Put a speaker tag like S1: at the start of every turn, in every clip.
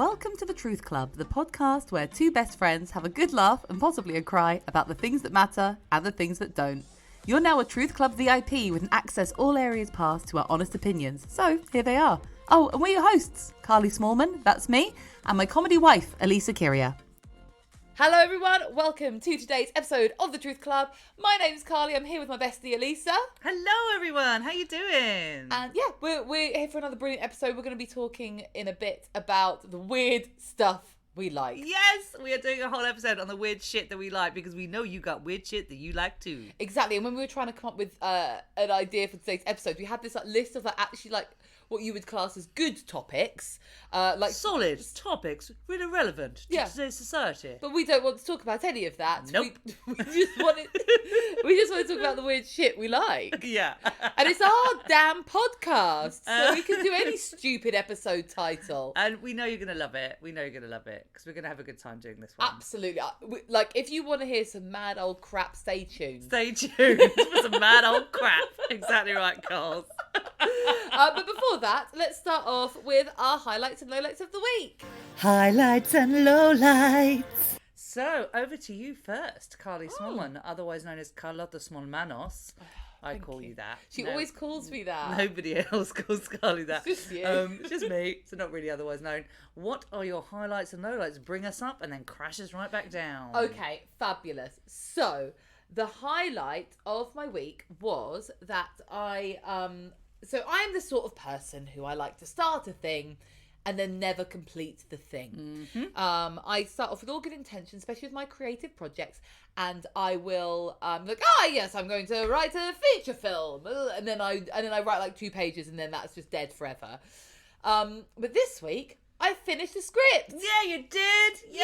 S1: Welcome to the Truth Club, the podcast where two best friends have a good laugh and possibly a cry about the things that matter and the things that don't. You're now a Truth Club VIP with an access all areas pass to our honest opinions. So here they are. Oh, and we're your hosts, Carly Smallman, that's me, and my comedy wife, Alyssa Kyria. Hello everyone, welcome to today's episode of the Truth Club. My name's Carly, I'm here with my bestie Alyssa.
S2: Hello everyone, how you doing?
S1: And yeah, we're here for another brilliant episode. We're going to be talking in a bit about the weird stuff we like.
S2: Yes, we are doing a whole episode on the weird shit that we like because we know you got weird shit that you like too.
S1: Exactly, and when we were trying to come up with an idea for today's episode, we had this list of actually what you would class as good topics.
S2: Solid topics, really relevant to today's society.
S1: But we don't want to talk about any of that.
S2: Nope.
S1: We just want to talk about the weird shit we like.
S2: Yeah.
S1: And it's our damn podcast, so we can do any stupid episode title.
S2: And we know you're going to love it. We know you're going to love it because we're going to have a good time doing this one.
S1: Absolutely. If you want to hear some mad old crap, stay tuned.
S2: Stay tuned for some mad old crap. Exactly right, Carl.
S1: But before that, let's start off with our highlights and lowlights of the week.
S2: Highlights and lowlights. So, over to you first, Carly Smallman, otherwise known as Carlotta Smallmanos. I call you that.
S1: She always calls me that.
S2: Nobody else calls Carly that.
S1: It's just you.
S2: It's just me, so not really otherwise known. What are your highlights and lowlights? Bring us up and then crash us right back down.
S1: Okay, fabulous. So, the highlight of my week was that I'm the sort of person who I like to start a thing and then never complete the thing. Mm-hmm. I start off with all good intentions, especially with my creative projects, and I will I'm going to write a feature film, and then I write like 2 pages, and then that's just dead forever. But this week I finished the script.
S2: Yeah, you did. Yay!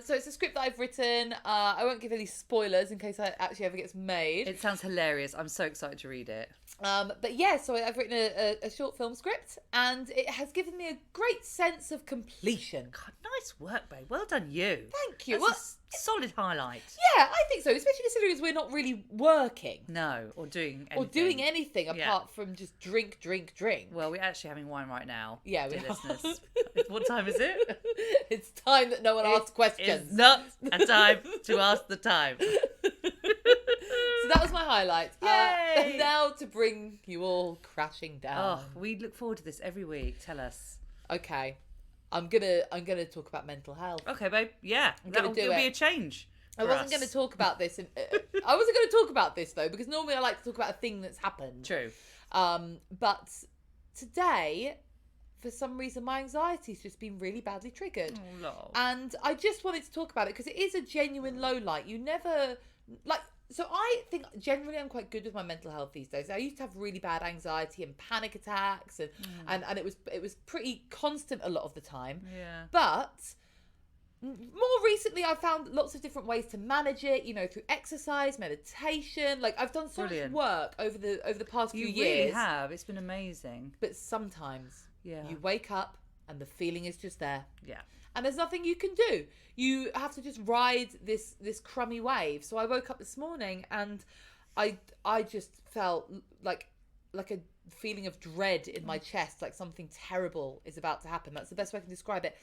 S1: So it's a script that I've written. I won't give any spoilers in case it actually ever gets made.
S2: It sounds hilarious. I'm so excited to read it.
S1: But yeah, so I've written a short film script, and it has given me a great sense of completion.
S2: God, nice work, babe. Well done, you.
S1: Thank you.
S2: That's a solid highlight.
S1: Yeah, I think so. Especially considering we're not really working.
S2: No, or doing
S1: anything apart from just drink.
S2: Well, we're actually having wine right now.
S1: Yeah,
S2: dear listeners. What time is it?
S1: It's time that no one asks questions.
S2: It's not a time to ask the time.
S1: So that was my highlight.
S2: Yay!
S1: Now to bring you all crashing down.
S2: Oh, we look forward to this every week. Tell us.
S1: Okay, I'm gonna talk about mental health.
S2: Okay, babe. Yeah, it'll be a change.
S1: I wasn't going to talk about this. I wasn't going to talk about this though, because normally I like to talk about a thing that's happened.
S2: True.
S1: But today, for some reason, my anxiety's just been really badly triggered.
S2: Oh, no.
S1: And I just wanted to talk about it because it is a genuine low light. You never So I think generally I'm quite good with my mental health these days. I used to have really bad anxiety and panic attacks, and it was pretty constant a lot of the time.
S2: Yeah.
S1: But more recently, I've found lots of different ways to manage it. Through exercise, meditation. I've done so much work over the past few years.
S2: You really have. It's been amazing.
S1: But sometimes, you wake up and the feeling is just there.
S2: Yeah.
S1: And there's nothing you can do. You have to just ride this crummy wave. So I woke up this morning and I just felt like a feeling of dread in my chest, like something terrible is about to happen. That's the best way I can describe it.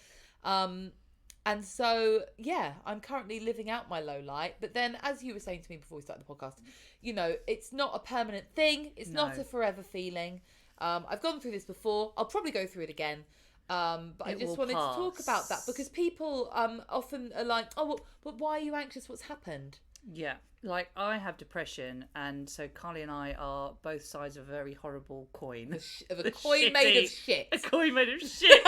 S1: And so, yeah, I'm currently living out my low light. But then, as you were saying to me before we started the podcast, it's not a permanent thing. It's not a forever feeling. I've gone through this before. I'll probably go through it again. But I just wanted to talk about that because people often are like, oh, but why are you anxious? What's happened?
S2: Yeah, I have depression, and so Carly and I are both sides of a very horrible coin.
S1: Of a coin made of shit.
S2: A coin made of shit.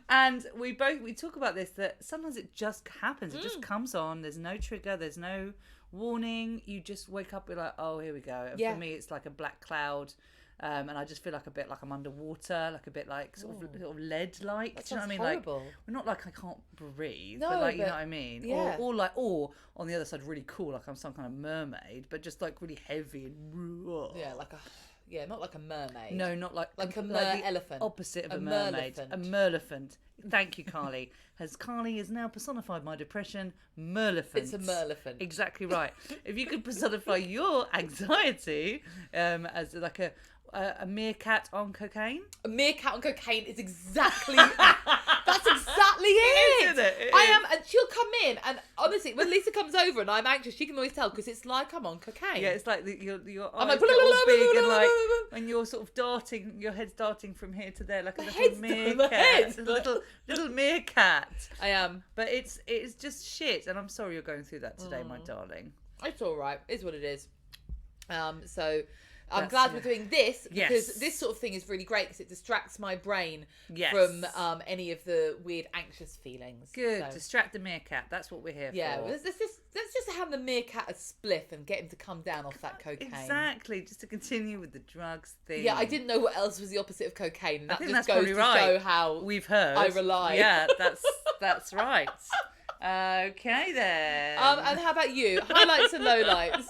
S2: And we talk about this, that sometimes it just happens. It just comes on. There's no trigger. There's no warning. You just wake up with oh, here we go. And for me, it's like a black cloud. And I just feel like a bit like I'm underwater, like a bit like sort of lead-like.
S1: That
S2: do you know what I mean?
S1: horrible.
S2: We're not like I can't breathe,
S1: no,
S2: but you know what I mean?
S1: Yeah.
S2: Or on the other side, really cool, like I'm some kind of mermaid, but just like really heavy and
S1: not like a mermaid.
S2: No, not like
S1: a elephant.
S2: Opposite of a mermaid. A merlephant. Thank you, Carly. Carly has now personified my depression. Merlephant.
S1: It's a merlephant.
S2: Exactly right. If you could personify your anxiety as like a meerkat on cocaine.
S1: A meerkat on cocaine is exactly... That's exactly it.
S2: Isn't it?
S1: I am, and she'll come in, and honestly, when Lisa comes over and I'm anxious, she can always tell because it's like I'm on cocaine.
S2: Yeah, it's like your
S1: I'm
S2: eyes
S1: like,
S2: get all big and like when you're sort of darting, your head's darting from here to there like a little meerkat, little meerkat.
S1: I am,
S2: but it's just shit, and I'm sorry you're going through that today, my darling.
S1: It's all right. It's what it is. So. I'm glad we're doing this because this sort of thing is really great because it distracts my brain from any of the weird anxious feelings.
S2: Good, so. Distract the meerkat. That's what we're here for.
S1: Yeah, let's just hand the meerkat a spliff and get him to come down off that cocaine.
S2: Exactly, just to continue with the drugs thing.
S1: Yeah, I didn't know what else was the opposite of cocaine. And
S2: I think
S1: just
S2: that's
S1: goes to show how
S2: we've heard.
S1: I rely.
S2: Yeah, that's right. Okay then.
S1: And how about you? Highlights and lowlights.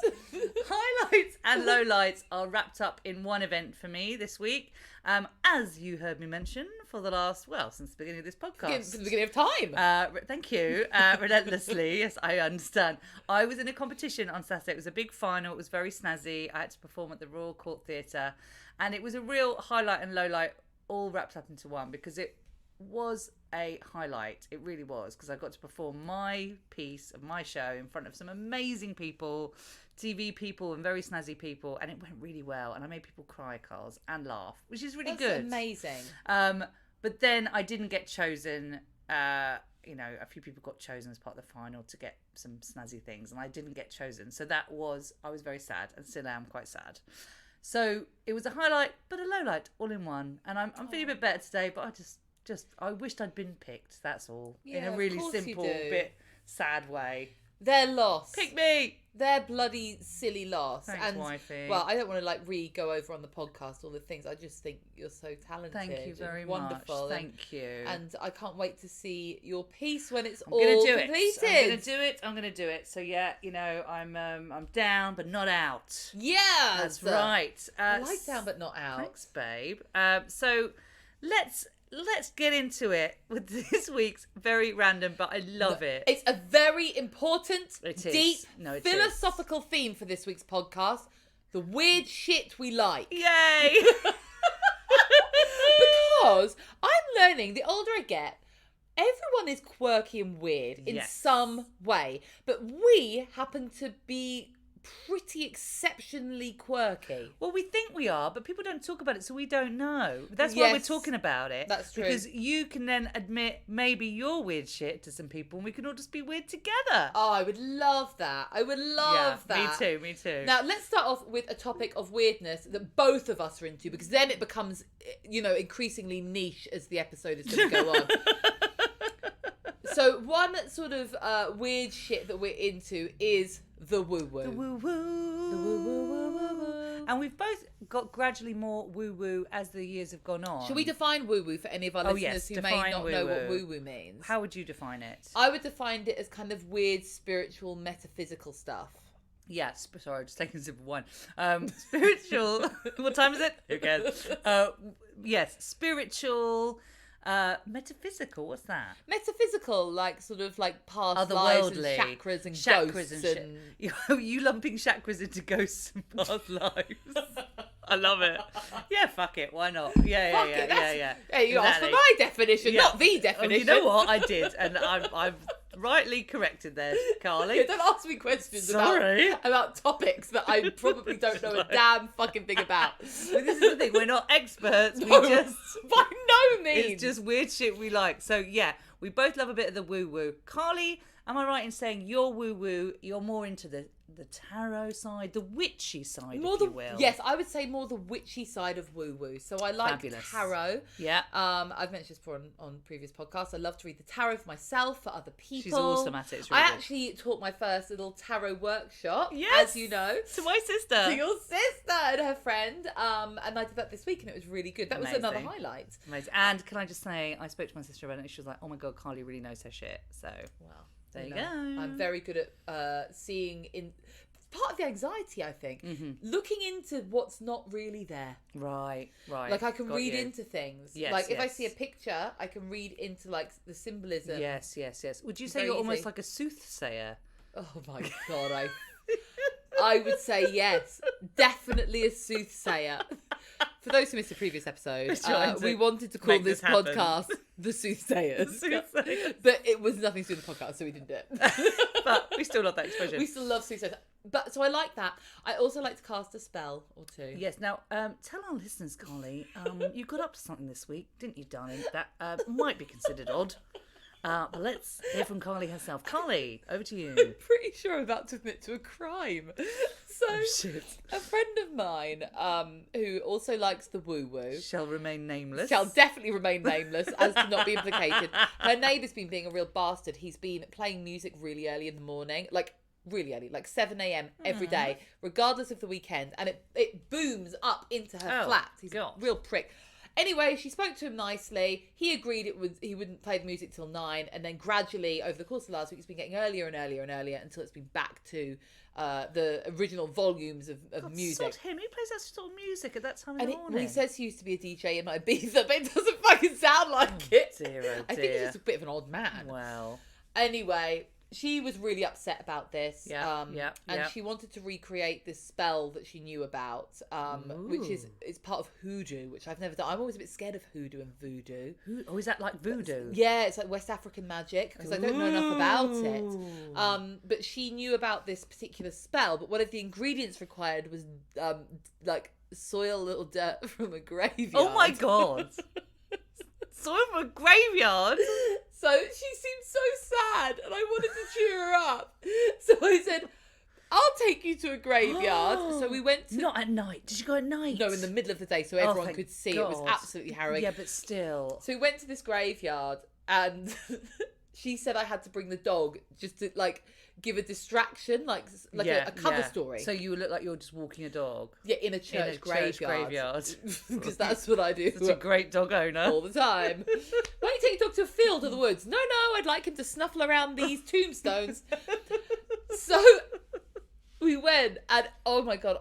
S2: Highlights and lowlights are wrapped up in one event for me this week. As you heard me mention for the last, since the beginning of this podcast.
S1: Since the beginning of time.
S2: Thank you. Relentlessly. Yes, I understand. I was in a competition on Saturday. It was a big final. It was very snazzy. I had to perform at the Royal Court Theatre. And it was a real highlight and lowlight all wrapped up into one because it was a highlight. It really was, because I got to perform my piece of my show in front of some amazing people, TV people and very snazzy people, and it went really well, and I made people cry, Carls, and laugh, which is really good.
S1: That's amazing.
S2: But then I didn't get chosen. A few people got chosen as part of the final to get some snazzy things, and I didn't get chosen. So I was very sad, and still am quite sad. So it was a highlight, but a lowlight all in one. And I'm feeling a bit better today, but I wished I'd been picked. That's all.
S1: Yeah,
S2: in a really simple, bit sad way.
S1: Their loss.
S2: Pick me.
S1: Their bloody silly loss.
S2: Thanks, wifey.
S1: Well, I don't want to go over on the podcast all the things. I just think you're so talented.
S2: Thank you very
S1: wonderful.
S2: much. Thank you.
S1: And I can't wait to see your piece when it's
S2: all
S1: completed.
S2: I'm gonna do it. So yeah, I'm down but not out.
S1: Yeah,
S2: that's right.
S1: I like down but not out.
S2: Thanks, babe. So let's get into it with this week's very random, but I love it.
S1: It's a very important, deep,
S2: it
S1: philosophical theme for this week's podcast. The weird shit we like.
S2: Yay!
S1: Because I'm learning, the older I get, everyone is quirky and weird in some way. But we happen to be pretty exceptionally quirky.
S2: Well, we think we are, but people don't talk about it, so we don't know. That's why we're talking about it.
S1: That's true.
S2: Because you can then admit maybe your weird shit to some people, and we can all just be weird together.
S1: Oh, I would love that. I would love that.
S2: Me too.
S1: Now, let's start off with a topic of weirdness that both of us are into, because then it becomes, increasingly niche as the episode is going to go on. So one sort of weird shit that we're into is the woo-woo.
S2: The woo-woo. The woo-woo. And we've both got gradually more woo-woo as the years have gone on.
S1: Should we define woo-woo for any of our listeners who may not know what woo-woo means?
S2: How would you define it?
S1: I would define it as kind of weird, spiritual, metaphysical stuff.
S2: Yes, sorry, just taking a sip of wine. Spiritual. What time is it? Who cares? Yes, spiritual... metaphysical, what's that?
S1: Metaphysical, sort of past lives and chakras and ghosts and
S2: you lumping chakras into ghosts and past lives. I love it. Yeah, fuck it. Why not? Yeah.
S1: Hey, you asked for my definition, not the definition.
S2: You know what? I did, and I'm rightly corrected there, Carly.
S1: Yeah, don't ask me questions about topics that I probably don't know a damn fucking thing about.
S2: Well, this is the thing. We're not experts.
S1: No, by no means.
S2: It's just weird shit we like. So yeah, we both love a bit of the woo woo. Carly, am I right in saying you're woo woo? You're more into the tarot side, the witchy side, if you will.
S1: Yes, I would say more the witchy side of woo-woo. So I like tarot.
S2: Yeah.
S1: I've mentioned this before on previous podcasts. I love to read the tarot for myself, for other people.
S2: She's awesome at it. It's really
S1: I
S2: good.
S1: actually taught my first little tarot workshop, as you know.
S2: To my sister.
S1: To your sister and her friend. And I did that this week and it was really good. That was another highlight.
S2: Amazing. And can I just say, I spoke to my sister about it and she was like, oh my God, Carly really knows her shit. So,
S1: well,
S2: there you go.
S1: I'm very good at seeing in... Part of the anxiety, I think, looking into what's not really there.
S2: Right.
S1: Like I can read into things.
S2: Yes,
S1: if I see a picture, I can read into the symbolism.
S2: Yes. Would you say you're almost like a soothsayer?
S1: Oh my God, I would say yes, definitely a soothsayer. For those who missed the previous episode, we wanted to call
S2: make
S1: this
S2: this happen.
S1: podcast The Soothsayers.
S2: Soothsayers.
S1: But it was nothing to do with the podcast, so we didn't do it.
S2: But we still love that expression.
S1: We still love Soothsayers. But so I like that. I also like to cast a spell or two.
S2: Yes. Now, tell our listeners, Carly, you got up to something this week, didn't you, darling? That might be considered odd. But let's hear from Carly herself. Carly, over to you.
S1: I'm pretty sure I'm about to admit to a crime. So,
S2: Shit.
S1: a friend of mine who also likes the woo-woo
S2: Shall remain nameless.
S1: shall definitely remain nameless as to not be implicated. Her neighbour's been being a real bastard. He's been playing music really early in the morning, like really early, like 7 a.m. every day, regardless of the weekend, and it booms up into her flat. He's a real prick. Anyway, she spoke to him nicely. He agreed he wouldn't play the music till 9, and then gradually over the course of the last week, it's been getting earlier and earlier and earlier until it's been back to the original volumes of music.
S2: Sod him. Who plays that sort of music at that time of
S1: And
S2: the morning?
S1: he says he used to be a DJ in my Ibiza, but it doesn't fucking sound like it.
S2: Dear, oh dear.
S1: I think he's just a bit of an odd man.
S2: Well.
S1: Anyway, she was really upset about this.
S2: And
S1: she wanted to recreate this spell that she knew about, which is part of hoodoo, which I've never done. I'm always a bit scared of hoodoo and voodoo.
S2: Oh, is that like voodoo?
S1: Yeah, it's like West African magic, because I don't know enough about it. But she knew about this particular spell, but one of the ingredients required was like soil little dirt from a graveyard.
S2: Oh my God. Soil from a graveyard?
S1: So she seemed so sad, and I wanted to cheer her up. So I said, I'll take you to a graveyard. So we went to...
S2: Not at night. Did you go at night?
S1: No, in the middle of the day, so everyone could see.
S2: God.
S1: It was absolutely harrowing.
S2: Yeah, but still.
S1: So we went to this graveyard, and she said I had to bring the dog just to, like, give a distraction, like a cover story.
S2: So you look like you're just walking a dog.
S1: Yeah, in a church graveyard.
S2: Church
S1: Because that's what I do.
S2: That's a great dog owner.
S1: All the time. Why don't you take your dog to a field or the woods? No, I'd like him to snuffle around these tombstones. So we went, and oh my God,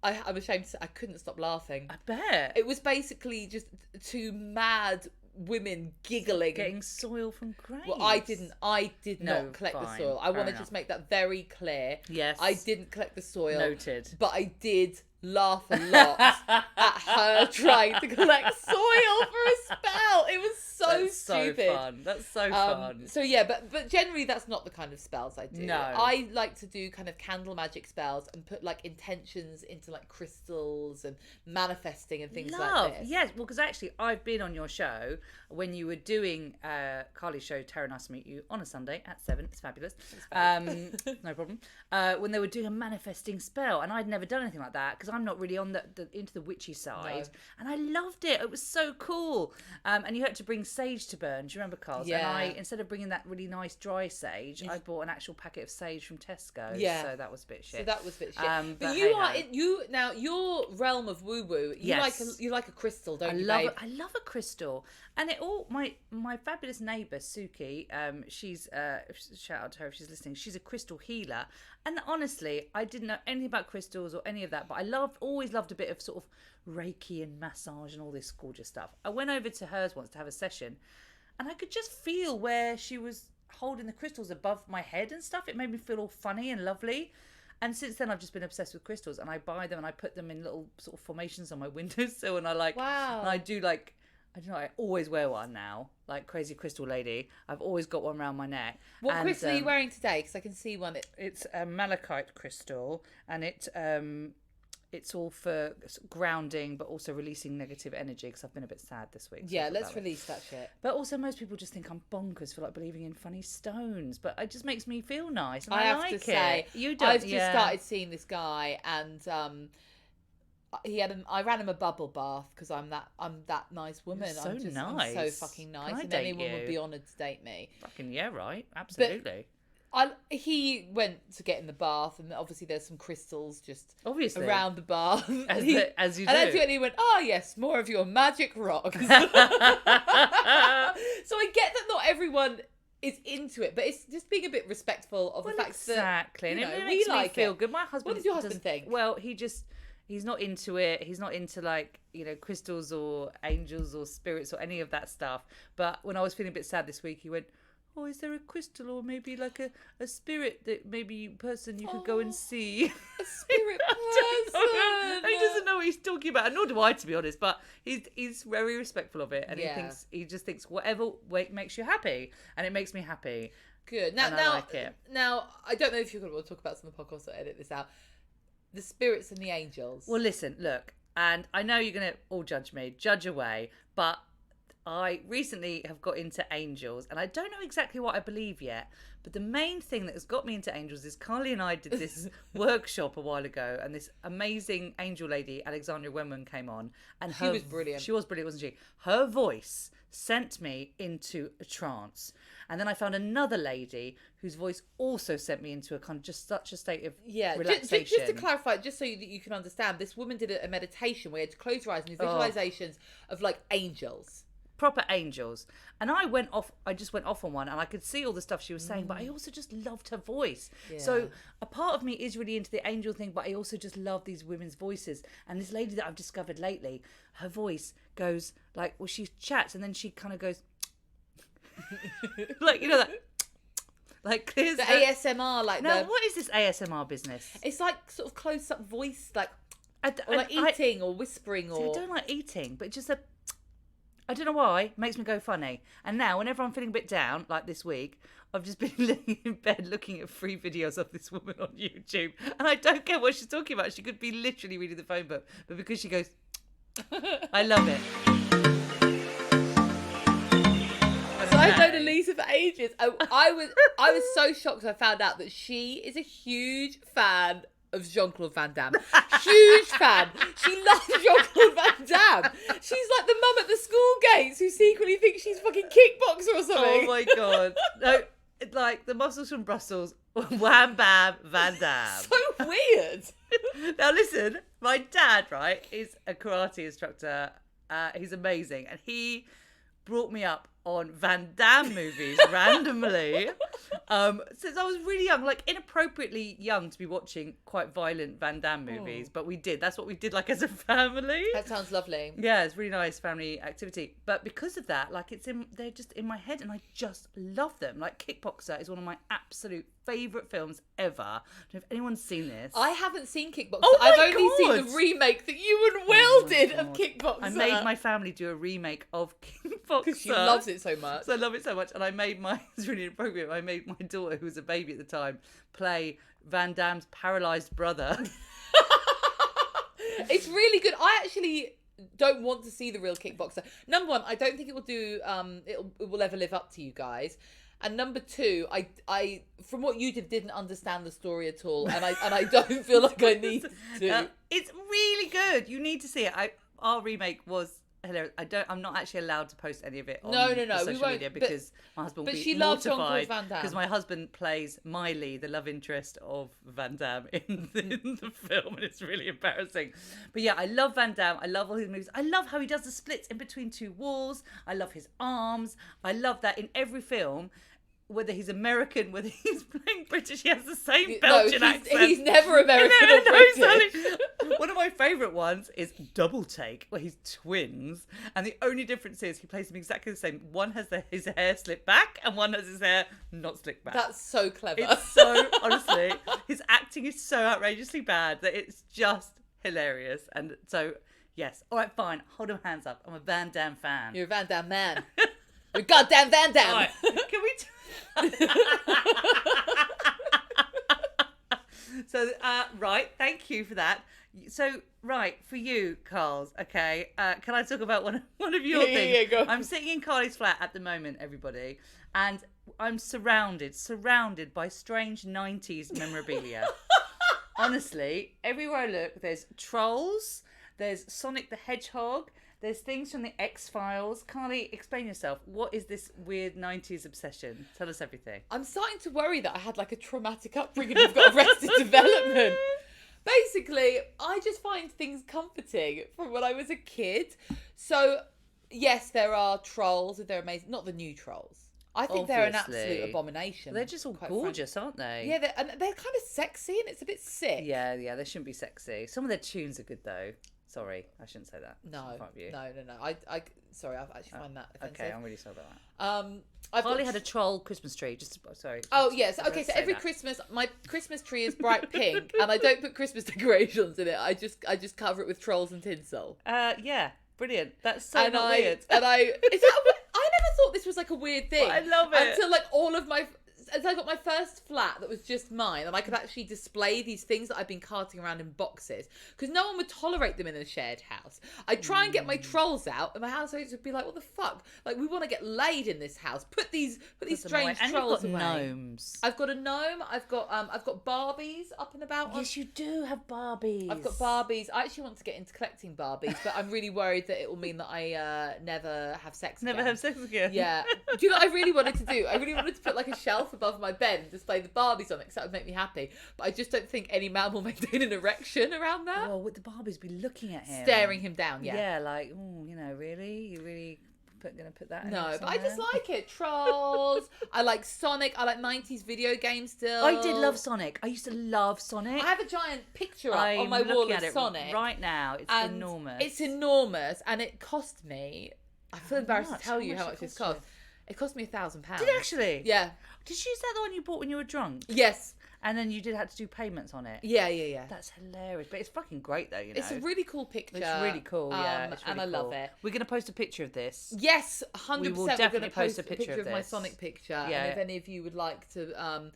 S1: I'm ashamed to say I couldn't stop laughing.
S2: I bet.
S1: It was basically just two mad women giggling,
S2: getting soil from graves.
S1: Well, I did not collect the soil. I want to just make that very clear.
S2: Yes,
S1: I didn't collect the soil.
S2: Noted.
S1: But I did laugh a lot at her trying to collect soil for a spell. It was so stupid.
S2: That's so fun.
S1: So yeah, but generally that's not the kind of spells I do.
S2: No.
S1: I like to do kind of candle magic spells and put like intentions into like crystals and manifesting and things like this.
S2: Yes, well, because actually I've been on your show when you were doing Carly's show, Tara, nice to meet you, on a Sunday at 7. It's fabulous. No problem. When they were doing a manifesting spell, and I'd never done anything like that because I'm not really on into the witchy side, and I loved it. It was so cool. And you had to bring sage to burn. Do you remember, Carl?
S1: Yeah.
S2: And I, instead of bringing that really nice dry sage, I bought an actual packet of sage from Tesco.
S1: Yeah.
S2: So that was a bit shit.
S1: So that was a bit shit.
S2: But
S1: you are now your realm of woo woo. You like a crystal, don't you, babe?
S2: I love a crystal, and it all my fabulous neighbour Suki. She's shout out to her if she's listening. She's a crystal healer, and honestly, I didn't know anything about crystals or any of that, but I always loved a bit of sort of Reiki and massage and all this gorgeous stuff. I went over to hers once to have a session, and I could just feel where she was holding the crystals above my head and stuff. It made me feel all funny and lovely. And since then, I've just been obsessed with crystals, and I buy them and I put them in little sort of formations on my windowsill, and I like,
S1: wow.
S2: And I do like, I don't know, I always wear one now, like crazy crystal lady. I've always got one around my neck.
S1: What crystal are you wearing today? Because I can see one.
S2: It's a malachite crystal, and it's all for grounding, but also releasing negative energy, because I've been a bit sad this week. So
S1: yeah, let's release that shit.
S2: But also, most people just think I'm bonkers for like believing in funny stones, but it just makes me feel nice, and I like
S1: have to
S2: it.
S1: say,
S2: You don't.
S1: I've just started seeing this guy, and I ran him a bubble bath because I'm that nice woman.
S2: You're so
S1: nice. I'm so fucking nice,
S2: Can I
S1: and
S2: date
S1: anyone
S2: you?
S1: would be honoured to date me.
S2: Fucking yeah, right, absolutely.
S1: He went to get in the bath, and obviously there's some crystals just
S2: Obviously
S1: around the bath.
S2: as you do.
S1: And then he went, "Oh yes, more of your magic rocks." So I get that not everyone is into it, but it's just being a bit respectful of the fact that
S2: exactly, and
S1: you know,
S2: it makes me feel
S1: it.
S2: good. My husband.
S1: What does your husband think?
S2: Well, he's not into it. He's not into like, you know, crystals or angels or spirits or any of that stuff. But when I was feeling a bit sad this week, he went, oh, is there a crystal or maybe like a spirit that maybe person you could go and see?
S1: A spirit person.
S2: He doesn't know what he's talking about, and nor do I, to be honest. But he's very respectful of it, and he just thinks whatever makes you happy, and it makes me happy.
S1: Good.
S2: I like it.
S1: Now, I don't know if you're going to want to talk about some of the podcasts or edit this out. The spirits and the angels.
S2: Well, listen, look, and I know you're going to all judge away, but I recently have got into angels, and I don't know exactly what I believe yet, but the main thing that has got me into angels is Carly and I did this workshop a while ago, and this amazing angel lady, Alexandra Wenman, came on, and
S1: she was brilliant.
S2: She was brilliant, wasn't she? Her voice sent me into a trance. And then I found another lady whose voice also sent me into a kind of just such a state of relaxation.
S1: Just to clarify, just so that you can understand, this woman did a meditation where you had to close your eyes and do visualizations of like angels.
S2: Proper angels. And I just went off on one, and I could see all the stuff she was saying, but I also just loved her voice. Yeah. So a part of me is really into the angel thing, but I also just love these women's voices. And this lady that I've discovered lately, her voice goes like, well, she chats and then she kind of goes like, you know, that like clears
S1: the ASMR, like
S2: now what is this ASMR business?
S1: It's like sort of close up voice, like
S2: like
S1: eating or whispering. Or
S2: I don't like eating, but just I don't know why, it makes me go funny. And now whenever I'm feeling a bit down, like this week, I've just been laying in bed looking at free videos of this woman on YouTube, and I don't care what she's talking about. She could be literally reading the phone book, but because she goes I love it.
S1: So I've known Alyssa for ages. I was so shocked when I found out that she is a huge fan of Jean-Claude Van Damme. Huge fan. She loves Jean-Claude Van Damme. She's like the mum at the school gates who secretly thinks she's fucking Kickboxer or something.
S2: Oh my God. No, it's like the muscles from Brussels. Wham bam Van Damme.
S1: So weird.
S2: Now listen, my dad, right, is a karate instructor. He's amazing, and he brought me up on Van Damme movies randomly since I was really young, like inappropriately young to be watching quite violent Van Damme movies, but we did. That's what we did, like, as a family.
S1: That sounds lovely.
S2: Yeah, it's really nice family activity. But because of that, like, they're just in my head, and I just love them. Like, Kickboxer is one of my absolute favourite films ever. I don't know if anyone's seen this.
S1: I haven't seen Kickboxer.
S2: Oh my
S1: I've only seen the remake that you and Will did of Kickboxer.
S2: I made my family do a remake of Kickboxer.
S1: Because she loves it so much.
S2: So I love it so much. And I made it's really inappropriate, I made my daughter, who was a baby at the time, play Van Damme's paralysed brother.
S1: It's really good. I actually don't want to see the real Kickboxer. Number one, I don't think it will do. It will ever live up to you guys. And number two, I from what you didn't understand the story at all, and I don't feel like I need to.
S2: It's really good. You need to see it. Our remake was hilarious. I'm not actually allowed to post any of it on social media because my husband will be mortified. Because my husband plays Miley, the love interest of Van Damme in the film, and it's really embarrassing. But yeah, I love Van Damme. I love all his movies. I love how he does the splits in between two walls. I love his arms. I love that in every film. Whether he's American, whether he's playing British, he has the same Belgian accent.
S1: He's never American or British.
S2: Exactly. One of my favourite ones is Double Take, where he's twins, and the only difference is he plays them exactly the same. One has his hair slicked back, and one has his hair not slicked back.
S1: That's so clever.
S2: It's so, honestly, his acting is so outrageously bad that it's just hilarious. And so, yes. All right, fine. Hold them hands up. I'm a Van Damme fan.
S1: You're a Van Damme man. You're a goddamn Van Damme.
S2: All right. Can we... So, right, thank you for that. So, right, for you, Carls, okay, can I talk about one of your things?
S1: Yeah, go.
S2: I'm sitting in Carly's flat at the moment, everybody, and I'm surrounded by strange 90s memorabilia. Honestly, everywhere I look, there's Trolls, there's Sonic the Hedgehog, there's things from the X-Files. Carly, explain yourself. What is this weird 90s obsession? Tell us everything.
S1: I'm starting to worry that I had like a traumatic upbringing and I've got Arrested Development. Basically, I just find things comforting from when I was a kid. So, yes, there are Trolls and they're amazing. Not the new Trolls. I think they're an absolute abomination.
S2: They're just all gorgeous, aren't they?
S1: Yeah, they're kind of sexy and it's a bit sick.
S2: Yeah, they shouldn't be sexy. Some of their tunes are good, though. Sorry, I shouldn't say that.
S1: No,
S2: In front of you.
S1: no. Sorry, I actually find that offensive.
S2: Okay, I'm really sorry about that.
S1: I've
S2: Harley had a troll Christmas tree. Sorry.
S1: Oh yes, okay. So every Christmas, my Christmas tree is bright pink, and I don't put Christmas decorations in it. I just cover it with trolls and tinsel.
S2: Yeah, brilliant. That's so not weird.
S1: I never thought this was like a weird thing.
S2: I love it.
S1: Until until I got my first flat that was just mine, and I could actually display these things that I've been carting around in boxes, because no one would tolerate them in a shared house. I'd try and get my trolls out, and my housemates would be like, "What the fuck? Like, we want to get laid in this house. Put these strange trolls away."
S2: Gnomes.
S1: I've got a gnome. I've got Barbies up and about.
S2: Yes, you do have Barbies.
S1: I've got Barbies. I actually want to get into collecting Barbies, but I'm really worried that it will mean that I never have sex again.
S2: Never have sex again.
S1: Yeah. Do you know what I really wanted to do? I really wanted to put like a shelf above my bed and display the Barbies on it, because that would make me happy. But I just don't think any man will maintain an erection around that.
S2: Well, would the Barbies be looking at him?
S1: Staring him down, yeah.
S2: Yeah, like, really? You really going to put that in?
S1: No, but I just like it. Trolls. I like Sonic. I like 90s video games still.
S2: I did love Sonic. I used to love Sonic.
S1: I have a giant picture up on my wall of Sonic.
S2: Right now. It's enormous.
S1: It's enormous, and it cost me, I feel embarrassed to tell you how much it's cost. It cost me £1,000.
S2: Did it actually?
S1: Yeah.
S2: Did you use that the one you bought when you were drunk?
S1: Yes.
S2: And then you had to do payments on it?
S1: Yeah.
S2: That's hilarious. But it's fucking great though, you know.
S1: It's a really cool picture.
S2: It's really cool, yeah. It's really
S1: and I love it.
S2: We're going to post a picture of this.
S1: Yes, 100%.
S2: We will definitely post a picture of
S1: my
S2: this.
S1: Sonic picture.
S2: Yeah.
S1: And if any of you would like to,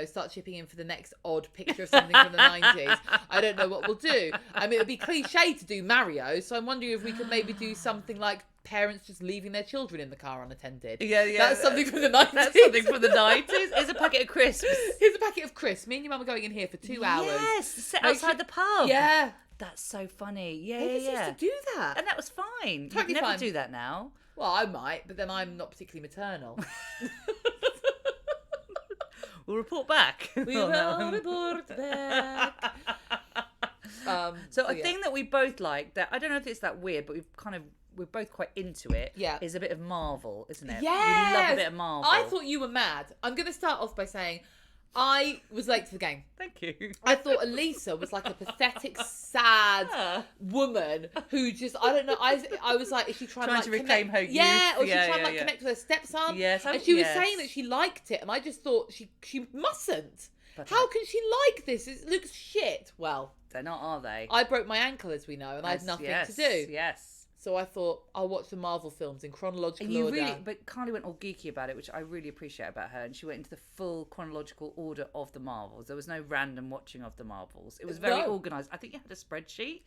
S1: start chipping in for the next odd picture of something from the 90s, I don't know what we'll do. I mean, it would be cliche to do Mario, so I'm wondering if we could maybe do something like parents just leaving their children in the car unattended.
S2: Yeah.
S1: That's something from the 90s.
S2: That's something from the 90s. Here's a packet of crisps.
S1: Here's a packet of crisps. Me and your mum are going in here for 2 hours.
S2: Yes, sit outside the pub.
S1: Yeah.
S2: That's so funny. Yeah.
S1: They used to do that.
S2: And that was fine.
S1: Totally
S2: You'd never
S1: fine.
S2: do that now.
S1: Well, I might, but then I'm not particularly maternal.
S2: We'll report back.
S1: We will report back.
S2: So a thing that we both like, that I don't know if it's that weird, but we're both quite into it.
S1: Yeah.
S2: Is a bit of Marvel, isn't it?
S1: Yes!
S2: We love a bit of Marvel.
S1: I thought you were mad. I'm going to start off by saying I was late to the game.
S2: Thank you.
S1: I thought Alyssa was like a pathetic, sad woman who just, I don't know, I was like, is she trying to
S2: reclaim her youth?
S1: Yeah, or is she trying to connect with her stepson?
S2: Yes.
S1: And she was saying that she liked it, and I just thought she mustn't.
S2: But
S1: how can she like this? It looks shit. Well,
S2: they're not, are they?
S1: I broke my ankle, as we know, and I had nothing to do.
S2: Yes.
S1: So I thought, I'll watch the Marvel films in chronological order.
S2: But Carly went all geeky about it, which I really appreciate about her. And she went into the full chronological order of the Marvels. There was no random watching of the Marvels. It was very organised. I think you had a spreadsheet.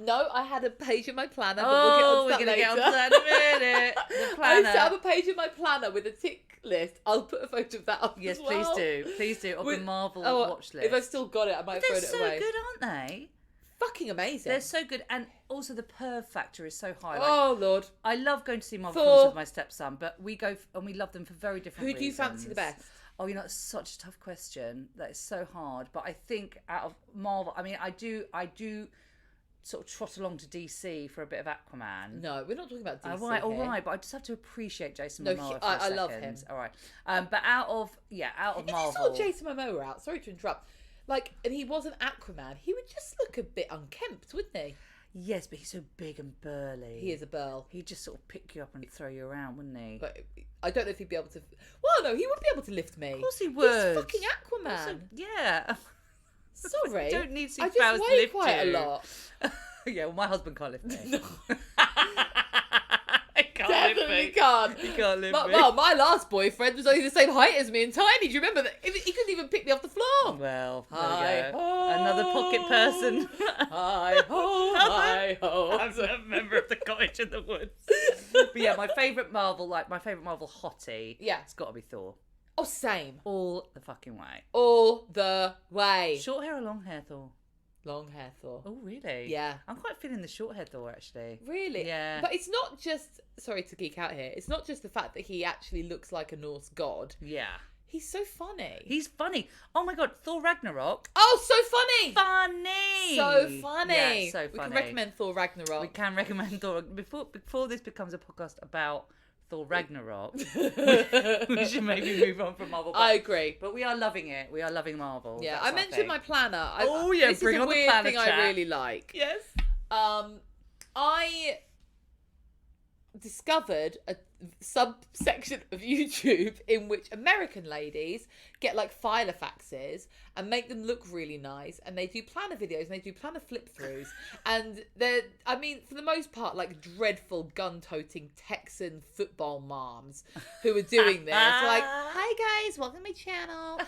S1: No, I had a page in my planner, but we're going to
S2: get onto that in a minute. The planner.
S1: I set up a page in my planner with a tick list. I'll put a photo of that up.
S2: Yes,
S1: as well.
S2: Please do. Of the Marvel watch list.
S1: If I've still got it, I might throw it away.
S2: They're so good, aren't they?
S1: Fucking amazing.
S2: They're so good, and also the perv factor is so high.
S1: Oh Lord,
S2: I love going to see Marvel films with my stepson, but we go and we love them for very different reasons.
S1: Who do you fancy the best?
S2: Oh, it's such a tough question. That is so hard. But I think out of Marvel, I mean, I do sort of trot along to DC for a bit of Aquaman.
S1: No, we're not talking about DC.
S2: All right, but I just have to appreciate Jason Momoa.
S1: I love him.
S2: All right, but out of Marvel.
S1: If you saw Jason Momoa out, sorry to interrupt. And he was an Aquaman, he would just look a bit unkempt, wouldn't he?
S2: Yes, but he's so big and burly.
S1: He is a burl.
S2: He'd just sort of pick you up and throw you around, wouldn't he?
S1: But I don't know if he'd be able to. Well, no, he would be able to lift me.
S2: Of course he would.
S1: He's fucking Aquaman.
S2: Also, yeah.
S1: Sorry.
S2: You don't need superpowers
S1: to lift
S2: you.
S1: quite a lot.
S2: Yeah, well, my husband can't lift me.
S1: No.
S2: Definitely can't. He can't lift me.
S1: Well, my last boyfriend was only the same height as me and tiny. Do you remember that? He couldn't even pick me off the floor.
S2: Well, there we go. Another pocket person.
S1: Hi ho, hi ho.
S2: I'm a member of the Cottage in the Woods. But yeah, my favourite Marvel hottie.
S1: Yeah,
S2: it's got to be Thor.
S1: Oh, same.
S2: All the fucking way.
S1: All the way.
S2: Short hair or long hair Thor?
S1: Long hair Thor.
S2: Oh, really?
S1: Yeah.
S2: I'm quite feeling the short hair Thor, actually.
S1: Really?
S2: Yeah.
S1: But it's not just... Sorry to geek out here. It's not just the fact that he actually looks like a Norse god.
S2: Yeah.
S1: He's so funny.
S2: He's funny. Oh, my God. Thor Ragnarok.
S1: Oh, so funny!
S2: Funny!
S1: So funny!
S2: Yeah, so funny.
S1: We can recommend Thor Ragnarok.
S2: We can recommend Thor. Before this becomes a podcast about Thor Ragnarok, we should maybe move on from Marvel.
S1: I agree.
S2: But we are loving it. We are loving Marvel.
S1: Yeah,
S2: That's
S1: I mentioned my planner.
S2: Bring
S1: this is a
S2: on
S1: weird
S2: the planner
S1: thing
S2: chat.
S1: I really like.
S2: Yes.
S1: I discovered a subsection of YouTube in which American ladies get like filofaxes and make them look really nice, and they do planner videos and they do planner flip throughs, and they're, I mean, for the most part, like dreadful gun-toting Texan football moms who are doing this. Like, hi guys, welcome to my channel.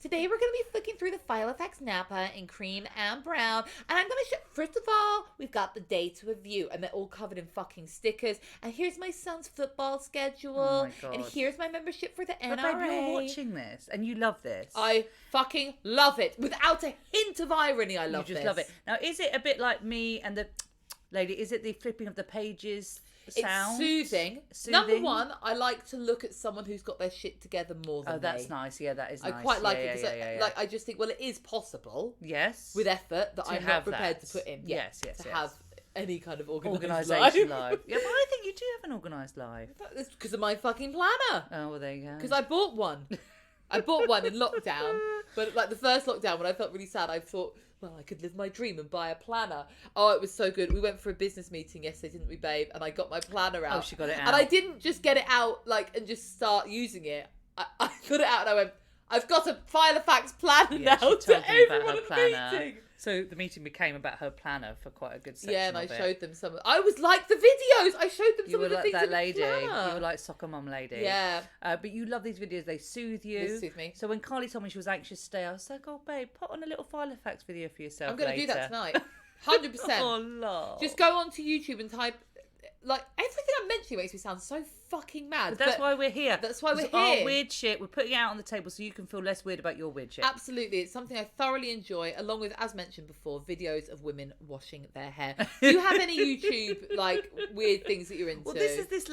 S1: Today we're going to be flicking through the Filofax Napa in cream and brown, and I'm going to show, first of all, we've got the day to review, and they're all covered in fucking stickers, and here's my son's football schedule,
S2: oh my God.
S1: and here's my membership for the NRA.
S2: But babe, you're watching this, and you love this.
S1: I fucking love it. Without a hint of irony, I love this.
S2: You just love it. Now, is it a bit like me and the lady? Is it the flipping of the pages sound?
S1: It's soothing. Number one, I like to look at someone who's got their shit together more than me.
S2: Oh, that's nice. Yeah, that is nice.
S1: I quite like it because like, I just think, well, it is possible.
S2: Yes.
S1: With effort that I'm not prepared to put in.
S2: Yes.
S1: To have any kind of
S2: organisation life. Yeah, but I think you do have an organised life.
S1: That's because of my fucking planner.
S2: Oh, well, there you go.
S1: Because I bought one. I bought one in lockdown, but like the first lockdown when I felt really sad, I thought, well, I could live my dream and buy a planner. Oh, it was so good. We went for a business meeting yesterday, didn't we, babe? And I got my planner out.
S2: Oh, she got it out.
S1: And I didn't just get it out like and just start using it. I got it out and I went, I've got a Filofax planner now to everyone at the meeting.
S2: So the meeting became about her planner for quite a good section.
S1: Yeah, and I showed them some. I was like the videos. I showed them some of the
S2: like
S1: things.
S2: That lady.
S1: You
S2: were like soccer mum lady.
S1: Yeah.
S2: But you love these videos. They soothe you.
S1: They soothe me.
S2: So when Carly told me she was anxious to stay, I was like, oh babe, put on a little Filofax video for yourself.
S1: I'm going to do that tonight. 100%.
S2: Oh no.
S1: Just go onto YouTube and type. Like, everything I'm mentioning makes me sound so fucking mad.
S2: But that's why we're here.
S1: That's why we're here.
S2: Our weird shit, we're putting it out on the table so you can feel less weird about your weird shit.
S1: Absolutely. It's something I thoroughly enjoy, along with, as mentioned before, videos of women washing their hair. Do you have any YouTube, like, weird things that you're into?
S2: Well, this is this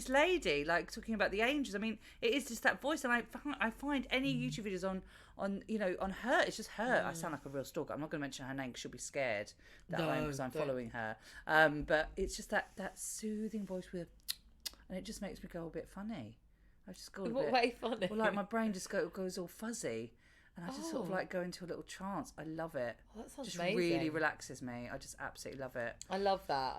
S2: lady, like, talking about the angels. I mean, it is just that voice, and I find any YouTube videos on her, it's just her. I sound like a real stalker. I'm not going to mention her name because she'll be scared that because I'm following her. But it's just that soothing voice with, and it just makes me go a bit funny. I just go a bit.
S1: What way funny?
S2: Well, like my brain just goes all fuzzy, and I just sort of like go into a little trance. I love it.
S1: Oh, that sounds
S2: just
S1: amazing.
S2: really relaxes me. I just absolutely love it.
S1: I love that.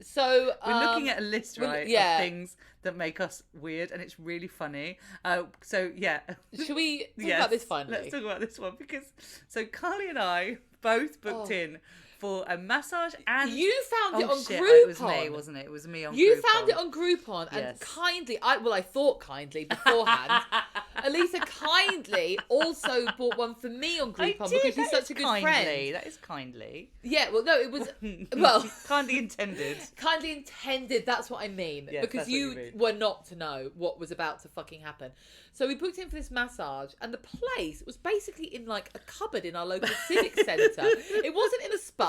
S1: So
S2: we're looking at a list, right? Of things that make us weird, and it's really funny. So yeah,
S1: should we talk about this finally?
S2: Let's talk about this one because Carly and I both booked in for a massage, and
S1: you found it on Groupon.
S2: It was me, wasn't it? It was me on Groupon.
S1: You found it on Groupon, and kindly, I thought kindly beforehand. Alyssa kindly also bought one for me on Groupon because she's such a good friend.
S2: That is kindly.
S1: Yeah, well, no, it was
S2: kindly intended.
S1: Kindly intended. That's what I mean.
S2: Yes,
S1: because you were not to know what was about to fucking happen. So we booked in for this massage, and the place was basically in like a cupboard in our local civic centre. It wasn't in a spa.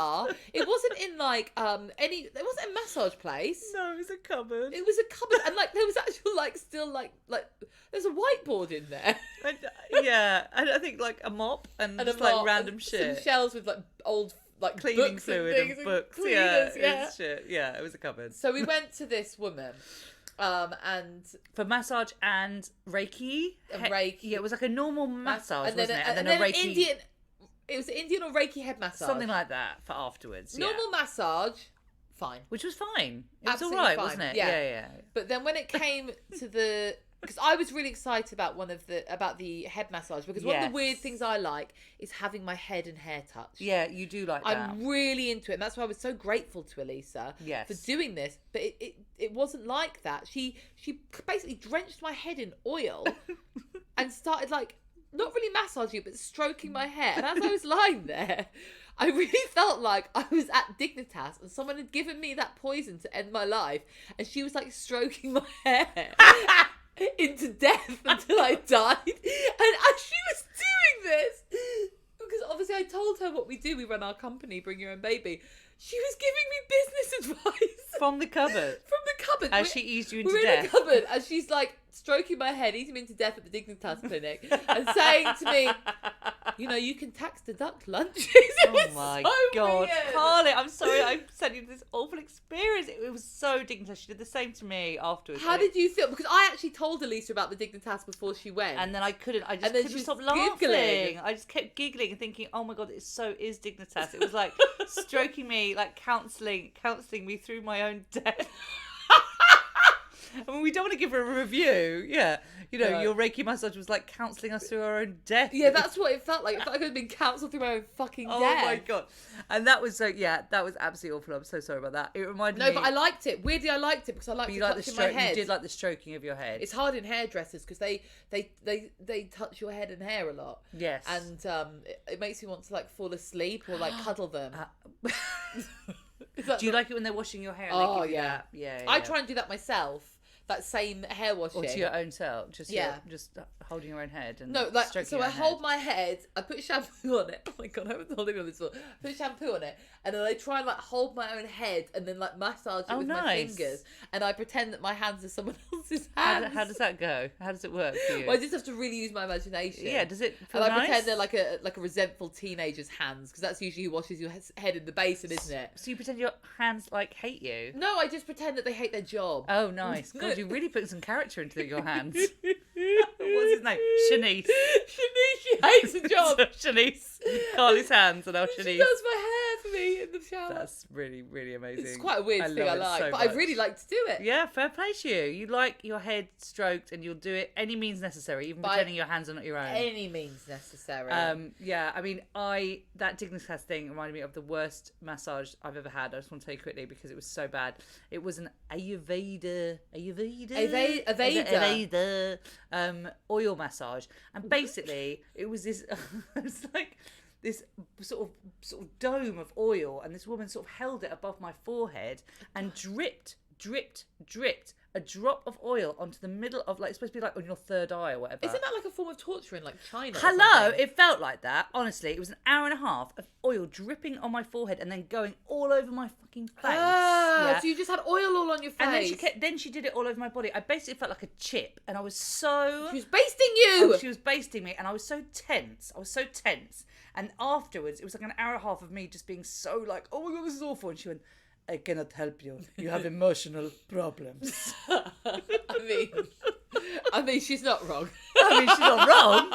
S1: It wasn't in like it wasn't a massage place.
S2: No, it was a cupboard.
S1: It was a cupboard, and like there was actual like still like there's a whiteboard in there.
S2: And I think like a mop and just like random shit.
S1: Some shelves with like old like
S2: cleaning fluid and books. It was shit. Yeah, it was a cupboard.
S1: So we went to this woman. And
S2: for massage and Reiki.
S1: Reiki.
S2: Yeah, it was like a normal massage, wasn't it?
S1: And then a Reiki. It was Indian or Reiki head massage.
S2: Something like that for afterwards.
S1: Normal massage, fine.
S2: Which was fine. It was all
S1: Absolutely
S2: right,
S1: fine.
S2: wasn't it?
S1: Yeah. But then when it came to because I was really excited about about the head massage because one of the weird things I like is having my head and hair touched.
S2: Yeah, you do like that.
S1: I'm really into it, and that's why I was so grateful to Alyssa for doing this. But it wasn't like that. She basically drenched my head in oil and started like not really massaging but stroking my hair. And as I was lying there, I really felt like I was at Dignitas and someone had given me that poison to end my life, and she was like stroking my hair into death until I died. And as she was doing this, because obviously I told her what we do, we run our company, Bring Your Own Baby, she was giving me business advice.
S2: From the cupboard?
S1: From the cupboard.
S2: As she eased you into
S1: death.
S2: We're
S1: in the cupboard, as she's like stroking my head, eating me into death at the Dignitas clinic, and saying to me, You know, you can tax deduct lunches.
S2: Oh my God.
S1: Weird.
S2: Carly, I'm sorry I sent you this awful experience. It was so Dignitas. She did the same to me afterwards.
S1: How did you feel? Because I actually told Alyssa about the Dignitas before she went.
S2: And then I just
S1: then
S2: couldn't
S1: she
S2: stop
S1: was
S2: laughing.
S1: giggling.
S2: I just kept giggling and thinking, oh my God, it so is Dignitas. It was like stroking me, like counselling me through my own death. I mean, we don't want to give her a review. Yeah. You know, your Reiki massage was like counselling us through our own death.
S1: Yeah, that's what it felt like. It felt like I had been counselled through my own fucking death.
S2: Oh my God. And that was that was absolutely awful. I'm so sorry about that. It reminded me.
S1: No, but I liked it. Weirdly, I liked it because I liked the touch in my head.
S2: You did like the stroking of your head.
S1: It's hard in hairdressers because they touch your head and hair a lot.
S2: Yes.
S1: And it makes you want to like fall asleep or like cuddle them.
S2: Do you like it when they're washing your hair? And
S1: Oh,
S2: they give you
S1: yeah.
S2: that? Yeah.
S1: I try and do that myself. That same hair washing.
S2: Or to your own self, just holding your own head and
S1: no, like
S2: stroking
S1: so.
S2: your
S1: I hold
S2: head.
S1: my head. I put shampoo on it. Oh my God, I haven't told anyone this before. I put shampoo on it, and then I try and like hold my own head, and then like massage it with my fingers, and I pretend that my hands are someone else's hands.
S2: How does that go? How does it work for you?
S1: Well, I just have to really use my imagination.
S2: Yeah, does it feel
S1: and I
S2: nice?
S1: pretend they're like a resentful teenager's hands, because that's usually who washes your head in the basin, isn't it?
S2: So you pretend your hands like hate you?
S1: No, I just pretend that they hate their job.
S2: Oh, nice. God, you really put some character into your hands. What's his name? Shanice.
S1: Shanice, she hates the job.
S2: Shanice. Carly's hands and now Shanice.
S1: She does my hair for me in the shower.
S2: That's really, really amazing.
S1: It's quite a weird thing I like,
S2: so
S1: but
S2: much.
S1: I really like to do it.
S2: Yeah, fair play to you. You like your head stroked and you'll do it any means necessary, even pretending your hands are not your own.
S1: Any means necessary.
S2: Yeah, I mean, that Dignitas thing reminded me of the worst massage I've ever had. I just want to tell you quickly because it was so bad. It was an Ayurveda oil massage, and basically it was this. It's like this sort of dome of oil, and this woman sort of held it above my forehead and dripped a drop of oil onto the middle of, like, it's supposed to be like on your third eye or whatever.
S1: Isn't that like a form of torture in like China?
S2: Hello, it felt like that. Honestly, it was an hour and a half of oil dripping on my forehead and then going all over my fucking face.
S1: So you just had oil all on your face.
S2: And then she did it all over my body. I basically felt like a chip, and I was so.
S1: She was basting you.
S2: She was basting me, and I was so tense. And afterwards, it was like an hour and a half of me just being so like, oh my God, this is awful. And she went, I cannot help you. You have emotional problems.
S1: I mean, she's not wrong.
S2: I mean, she's not wrong.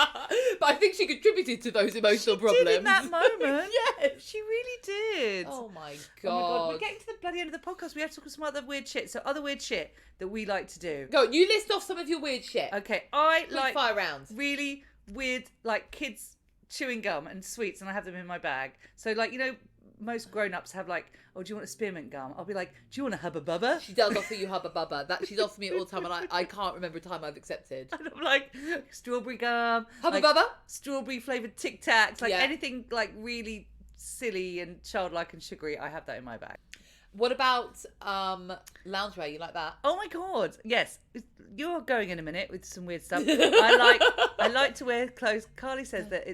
S1: But I think she contributed to those emotional problems.
S2: Did in that moment.
S1: Yes.
S2: She really did.
S1: Oh my God.
S2: Oh my God. We're getting to the bloody end of the podcast. We have to talk about some other weird shit. So other weird shit that we like to do.
S1: Go, you list off some of your weird shit.
S2: Okay, I
S1: Quick
S2: like
S1: fire rounds.
S2: really weird, like, kids chewing gum and sweets, and I have them in my bag. So, like, you know, most grown-ups have like, oh, do you want a spearmint gum? I'll be like, do you want a Hubba Bubba?
S1: She does offer you Hubba Bubba. That she's offered me all the time, and I can't remember a time I've accepted.
S2: And I'm like, strawberry gum,
S1: Hubba
S2: like,
S1: Bubba?
S2: strawberry flavoured Tic Tacs, like
S1: Yeah.
S2: anything like really silly and childlike and sugary. I have that in my bag.
S1: What about loungewear? You like that?
S2: Oh my God, yes. You're going in a minute with some weird stuff. I like to wear clothes. Carly says that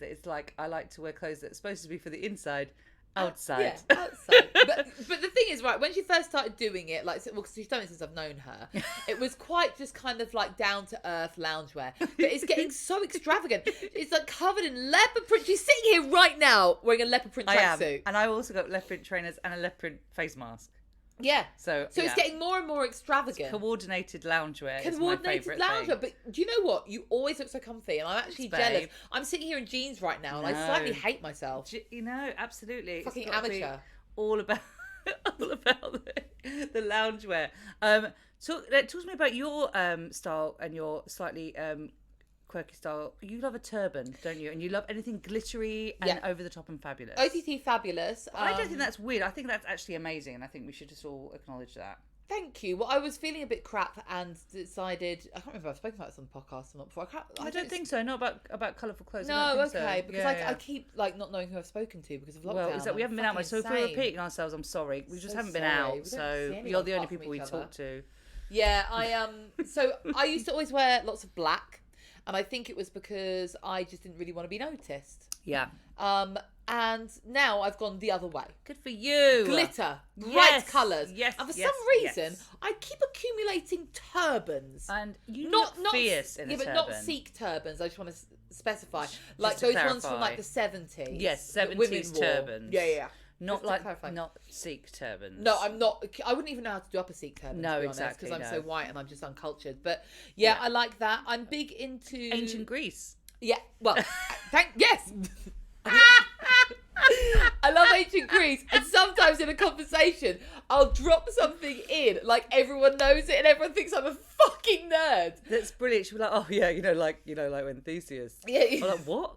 S2: it's like, I like to wear clothes that's supposed to be for the inside, outside.
S1: Yeah, outside. but the thing is, right, when she first started doing it, like, well, because she's done it since I've known her, it was quite just kind of like down to earth loungewear. But it's getting so extravagant. It's like covered in leopard print. She's sitting here right now wearing a leopard print
S2: I am,
S1: tracksuit.
S2: and I've also got leopard print trainers and a leopard print face mask.
S1: Yeah.
S2: So
S1: it's getting more and more extravagant.
S2: Coordinated loungewear is my favourite
S1: loungewear.
S2: thing.
S1: But do you know what? You always look so comfy, and I'm actually
S2: Thanks,
S1: jealous.
S2: babe.
S1: I'm sitting here in jeans right now, and I
S2: No.
S1: slightly hate myself.
S2: You know, absolutely.
S1: Fucking
S2: It's gotta be
S1: amateur.
S2: All about the loungewear. Talk to me about your style and your slightly quirky style. You love a turban, don't you? And you love anything glittery and over the top and fabulous.
S1: OTT fabulous.
S2: I don't think that's weird. I think that's actually amazing, and I think we should just all acknowledge that.
S1: Thank you. Well, I was feeling a bit crap and decided. I can't remember if I've spoken about this on the podcast or not before. I
S2: don't think so. Not about colourful clothes.
S1: No,
S2: I don't think
S1: okay.
S2: so.
S1: Because I keep like not knowing who I've spoken to because of lockdown.
S2: Well, is that we haven't been out much, so if we're
S1: insane.
S2: repeating ourselves, I'm sorry. We just
S1: So
S2: haven't been
S1: sorry. We
S2: out,
S1: don't see
S2: so
S1: anyone
S2: you're the only
S1: apart from
S2: people we
S1: each other.
S2: talk to.
S1: Yeah, so I used to always wear lots of black, and I think it was because I just didn't really want to be noticed.
S2: Yeah.
S1: And now I've gone the other way.
S2: Good for you.
S1: Glitter, bright colours.
S2: Yes.
S1: And for some reason, I keep accumulating turbans.
S2: And you
S1: not
S2: fierce in a turban.
S1: but not Sikh turbans. I just want to specify, like those ones from like the 70s.
S2: Yes,
S1: that
S2: 70s
S1: women wore.
S2: turbans.
S1: Yeah.
S2: Not Sikh turbans.
S1: No, I'm not. I wouldn't even know how to do up a Sikh turban.
S2: No,
S1: to be honest,
S2: exactly.
S1: because I'm so white and I'm just uncultured. But yeah, I like that. I'm big into
S2: ancient Greece.
S1: Yeah. Well, yes. I love ancient Greece, and sometimes in a conversation I'll drop something in like everyone knows it and everyone thinks I'm a fucking nerd.
S2: That's brilliant. She'll be like, oh yeah, like when Theseus.
S1: Yeah.
S2: I'm like, what?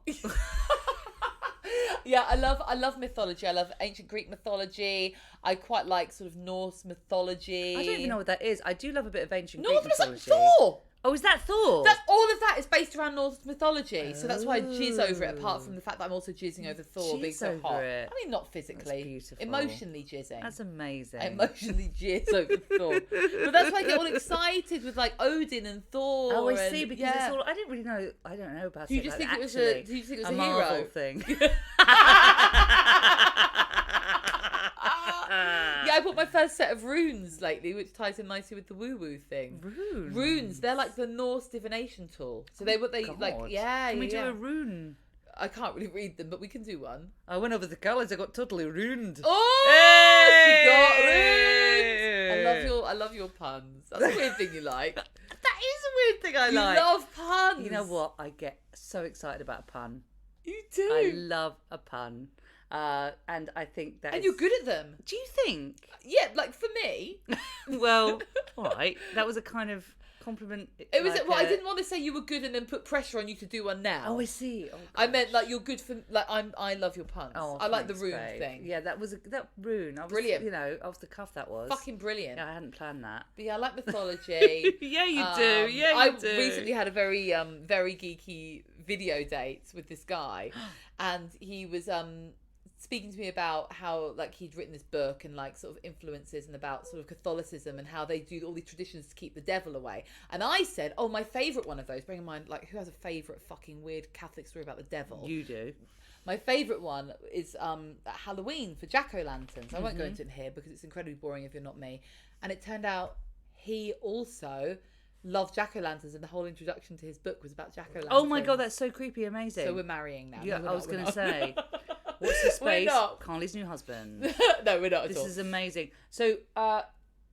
S1: Yeah, I love mythology. I love ancient Greek mythology. I quite like sort of Norse mythology.
S2: I don't even know what that is. I do love a bit of ancient
S1: Norse
S2: Greek mythology.
S1: Thor.
S2: Oh, is that Thor?
S1: All of that is based around Norse mythology, so that's why I jizz over it. Apart from the fact that I'm also jizzing over Thor being so hot.
S2: It.
S1: I mean, not physically,
S2: that's beautiful.
S1: Emotionally jizzing.
S2: That's amazing.
S1: I emotionally jizz over Thor, but that's why I get all excited with like Odin and Thor.
S2: Oh, I see. Because it's all. I didn't really know. I don't know about it.
S1: You just think it was a? Do you think it was a
S2: Marvel
S1: hero
S2: thing?
S1: Yeah, I bought my first set of runes lately, which ties in nicely with the woo-woo thing. Runes, they're like the Norse divination tool. So they like, yeah.
S2: Can we do a rune?
S1: I can't really read them, but we can do one.
S2: I went over the colours. I got totally ruined.
S1: Oh, she got ruined. I love your puns. That's a weird thing you like.
S2: That is a weird thing I like.
S1: You love puns.
S2: You know what? I get so excited about a pun.
S1: You do.
S2: I love a pun. And I think that.
S1: And you're good at them.
S2: Do you think?
S1: Yeah, like for me.
S2: Well, all right. That was a kind of compliment.
S1: It was. Well, I didn't want to say you were good and then put pressure on you to do one now.
S2: Oh, I see. Oh,
S1: I meant like you're good for like I love your puns.
S2: Oh,
S1: I like the
S2: thanks,
S1: rune
S2: babe.
S1: thing.
S2: Yeah, that rune.
S1: Brilliant.
S2: You know, off the cuff that was.
S1: Fucking brilliant.
S2: Yeah, I hadn't planned that.
S1: But yeah, I like mythology.
S2: Yeah, you do. Yeah, you do.
S1: I recently had a very very geeky video date with this guy, and he was speaking to me about how like he'd written this book and like sort of influences and about sort of Catholicism and how they do all these traditions to keep the devil away. And I said, oh, my favourite one of those, bearing in mind like who has a favourite fucking weird Catholic story about the devil?
S2: You do.
S1: My favourite one is Halloween for jack-o'-lanterns. I won't go into it here because it's incredibly boring if you're not me. And it turned out he also loved jack-o'-lanterns, and the whole introduction to his book was about jack-o'-lanterns.
S2: Oh my god, that's so creepy, amazing.
S1: So we're marrying now.
S2: Yeah,
S1: No,
S2: I was going to
S1: not.
S2: say. What's the space?
S1: We're not.
S2: Carly's new husband.
S1: No, we're not at
S2: This
S1: all.
S2: is amazing. So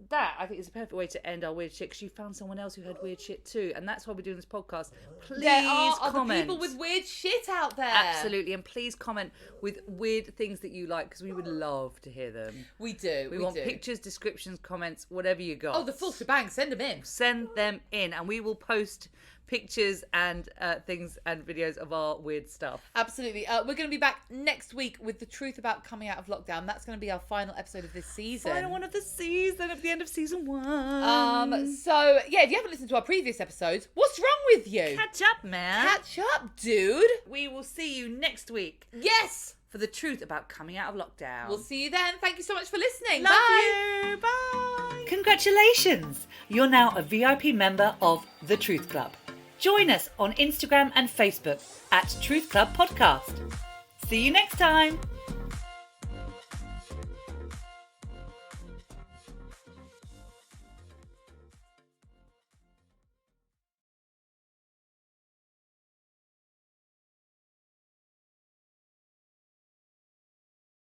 S2: that I think is a perfect way to end our weird shit, because you found someone else who had weird shit too, and that's why we're doing this podcast. Please
S1: there are other
S2: comment.
S1: people with weird shit out there.
S2: Absolutely, and please comment with weird things that you like, because we would love to hear them.
S1: We do.
S2: We want pictures, descriptions, comments, whatever you got.
S1: Oh, the full shebang. Send them in.
S2: Send them in, and we will post pictures and things and videos of our weird stuff.
S1: Absolutely. We're going to be back next week with the truth about coming out of lockdown. That's going to be our final episode of this season.
S2: Final one of the season, at the end of season 1.
S1: So yeah, if you haven't listened to our previous episodes, what's wrong with you?
S2: Catch up, man.
S1: Catch up, dude.
S2: We will see you next week
S1: Yes.
S2: for the truth about coming out of lockdown.
S1: We'll see you then. Thank you so much for listening.
S2: Love
S1: Bye.
S2: you. Bye. Congratulations. You're now a VIP member of The Truth Club. Join us on Instagram and Facebook at Truth Club Podcast. See you next time.